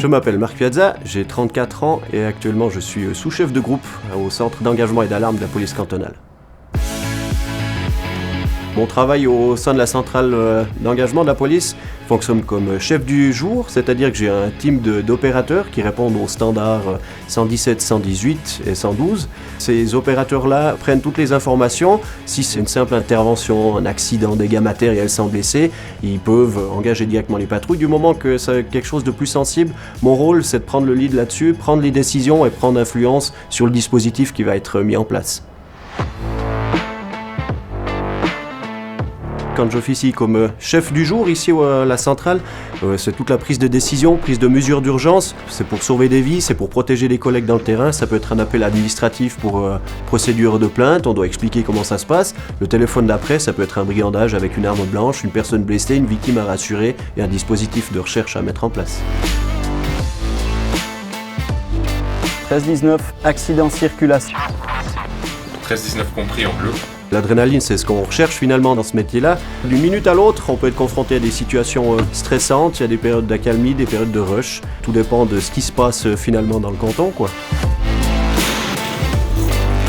Je m'appelle Marc Piazza, j'ai 34 ans et actuellement je suis sous-chef de groupe au centre d'engagement et d'alarme de la police cantonale. Mon travail au sein de la centrale d'engagement de la police fonctionne comme chef du jour, c'est-à-dire que j'ai un team d'opérateurs qui répondent aux standards 117, 118 et 112. Ces opérateurs-là prennent toutes les informations. Si c'est une simple intervention, un accident, dégâts matériels sans blessés, ils peuvent engager directement les patrouilles. Du moment que c'est quelque chose de plus sensible, mon rôle c'est de prendre le lead là-dessus, prendre les décisions et prendre influence sur le dispositif qui va être mis en place. Quand j'officie comme chef du jour ici à la centrale, c'est toute la prise de décision, prise de mesures d'urgence. C'est pour sauver des vies, c'est pour protéger les collègues dans le terrain. Ça peut être un appel administratif pour procédure de plainte, on doit expliquer comment ça se passe. Le téléphone d'après, ça peut être un brigandage avec une arme blanche, une personne blessée, une victime à rassurer et un dispositif de recherche à mettre en place. 13-19, accident circulation. 13-19 compris en bleu. L'adrénaline, c'est ce qu'on recherche finalement dans ce métier-là. D'une minute à l'autre, on peut être confronté à des situations stressantes. Il y a des périodes d'accalmie, des périodes de rush. Tout dépend de ce qui se passe finalement dans le canton, quoi.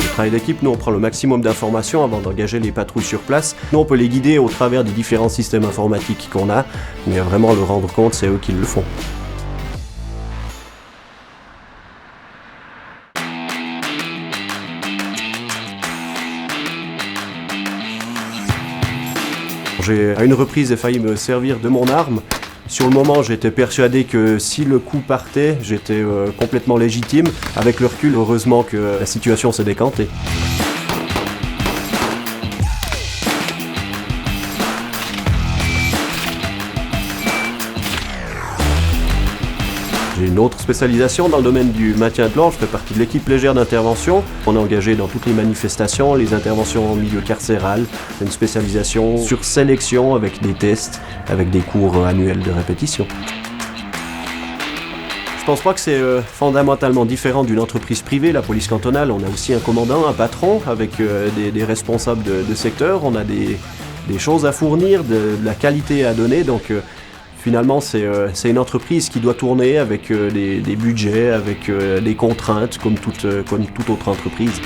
Le travail d'équipe, nous on prend le maximum d'informations avant d'engager les patrouilles sur place. Nous on peut les guider au travers des différents systèmes informatiques qu'on a, mais vraiment le rendre compte, c'est eux qui le font. J'ai à une reprise failli me servir de mon arme. Sur le moment, j'étais persuadé que si le coup partait, j'étais complètement légitime. Avec le recul, heureusement que la situation s'est décantée. J'ai une autre spécialisation dans le domaine du maintien de l'ordre, je fais partie de l'équipe légère d'intervention. On est engagé dans toutes les manifestations, les interventions en milieu carcéral, une spécialisation sur sélection avec des tests, avec des cours annuels de répétition. Je pense pas que c'est fondamentalement différent d'une entreprise privée, la police cantonale. On a aussi un commandant, un patron avec des responsables de secteur. On a des choses à fournir, de la qualité à donner, donc finalement, c'est une entreprise qui doit tourner avec des budgets, avec des contraintes, comme toute autre entreprise.